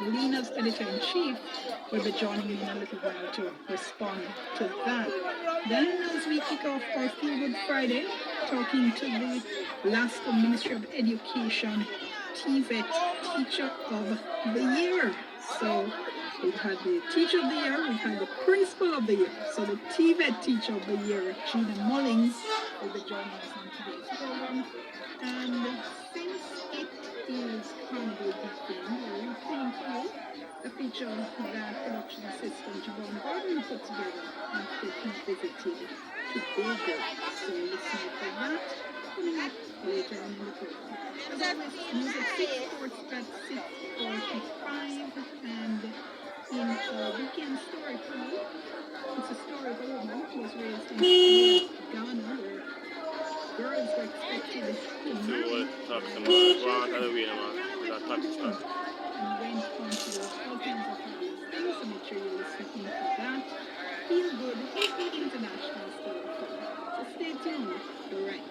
Lena's editor-in-chief will be joining me in a little while to respond to that. Then, as we kick off our Feel Good Friday, talking to the Alaska Ministry of Education TVET Teacher of the Year. So we've had the Teacher of the Year, we've had the Principal of the Year. So the TVET Teacher of the Year, Gina Mullings, will be joining us on today's program. And since it is Carnival weekend, we're replaying for you a feature that production assistant Javon Gordon put together after he visited Tobago. So listen out for that coming up later on in the program. As always, music 6 sports at 6:45, and in a weekend story for you, it's a story of a woman who was raised in Ghana, where girls were expected to marry and went on to do all kinds of marvelous things. So make sure you listen in for that. Feel Good International Story for you. So stay tuned. You're right.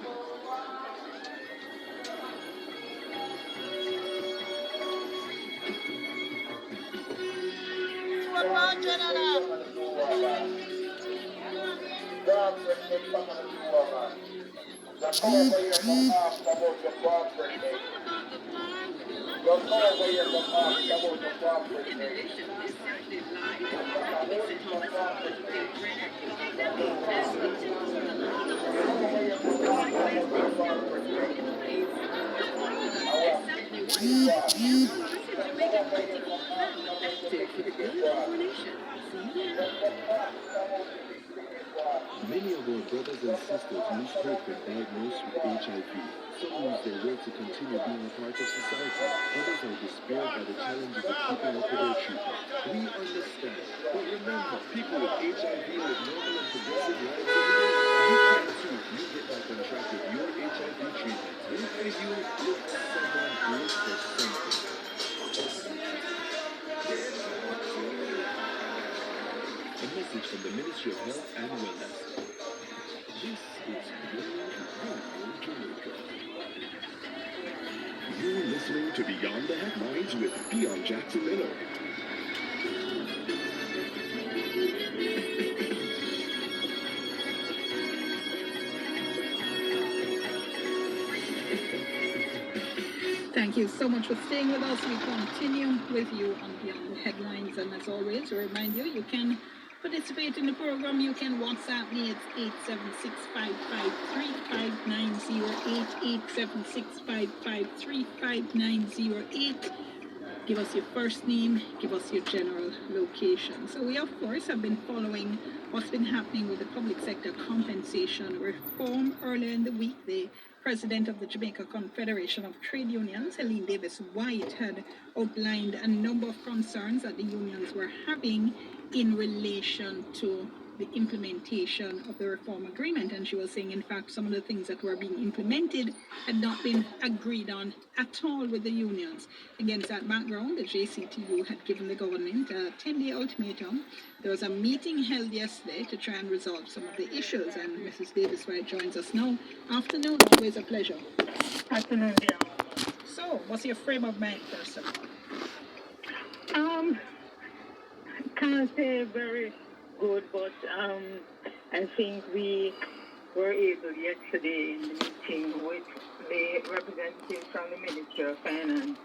Many of our brothers and sisters lose hope when diagnosed with HIV. Some lose their will to continue being a part of society. Others are despaired by the challenges of keeping up with their treatment. We understand. But remember, people with HIV live normal and progressive lives every day. You can too. You get back on track with your HIV treatment. Look for you, look someone, look for something. A message from the Ministry of Health and Wellness. This is Beyond Jamaica. You're listening to Beyond the Headlines with Dion Jackson Miller. Thank you so much for staying with us. We continue with you on Beyond the Headlines. And as always, I remind you, you can participate in the program. You can WhatsApp me. It's 876-553-5908. Give us your first name, give us your general location. So we, of course, have been following what's been happening with the public sector compensation reform. Earlier in the week, the president of the Jamaica Confederation of Trade Unions, Helene Davis White, had outlined a number of concerns that the unions were having in relation to the implementation of the reform agreement. And she was saying, in fact, some of the things that were being implemented had not been agreed on at all with the unions. Against that background, the JCTU had given the government a 10-day ultimatum. There was a meeting held yesterday to try and resolve some of the issues, and Mrs. Davis White joins us now. Afternoon, always a pleasure. Afternoon, yeah. So, what's your frame of mind, first of all? Can't say very good, but I think we were able yesterday in the meeting with the representatives from the Ministry of Finance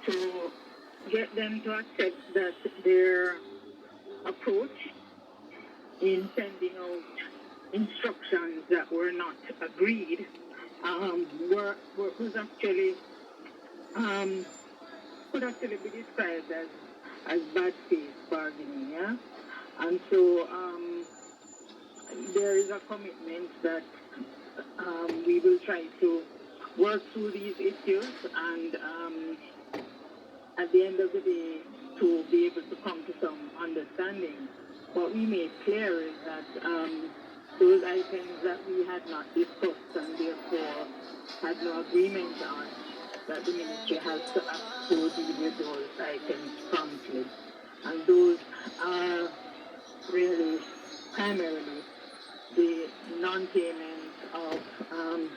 to get them to accept that their approach in sending out instructions that were not agreed was actually could actually be described as bad faith bargaining, yeah? And so there is a commitment that we will try to work through these issues and at the end of the day to be able to come to some understanding. What we made clear is that those items that we had not discussed and therefore had no agreement on, that the ministry has to act to deal with those items promptly. And those are really primarily the non-payment of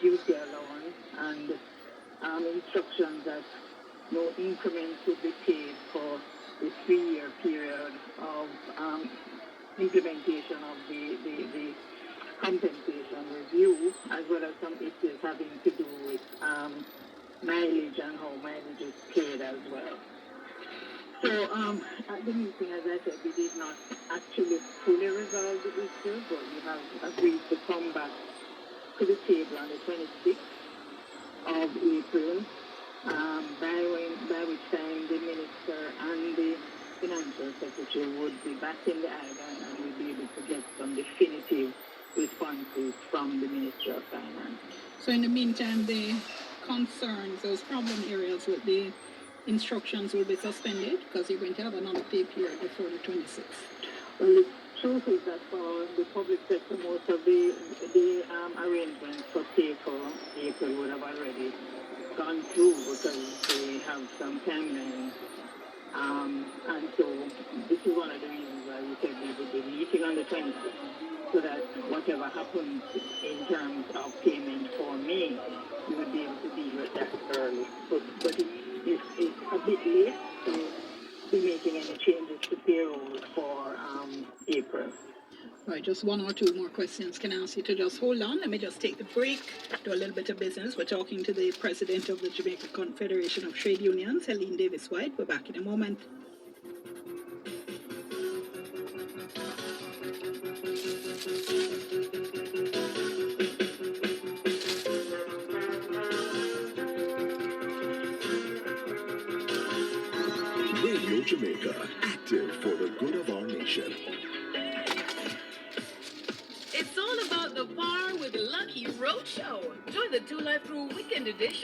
duty allowance and instructions that no increments would be paid for the 3-year period of implementation of the compensation review, as well as some issues having to do with mileage and how mileage is paid as well. So at the meeting, as I said, we did not actually fully resolve the issue, but we have agreed to come back to the table on the 26th of April, by which time the minister and the financial secretary would be back in the island and we'll be able to get some definitive responses from the Ministry of Finance. So in the meantime, the concerns, those problem areas with the instructions will be suspended because you're going to have another pay period before the 26th. Well, the truth is that for the public sector, most of the arrangements for pay for April would have already gone through because they have some timelines. And so this is one of the reasons why we said we would be meeting on the 20th, so that whatever happens in terms of payment for May, we would be able to deal with that early. But it's a bit late to be making any changes to payroll for April. Right, just one or two more questions. Can I ask you to just hold on? Let me just take the break, do a little bit of business. We're talking to the president of the Jamaica Confederation of Trade Unions, Helene Davis-White. We're back in a moment. Radio Jamaica, active for the good of our nation. It's all about the bar with Lucky Roadshow. Join the Two Life Crew Weekend Edition.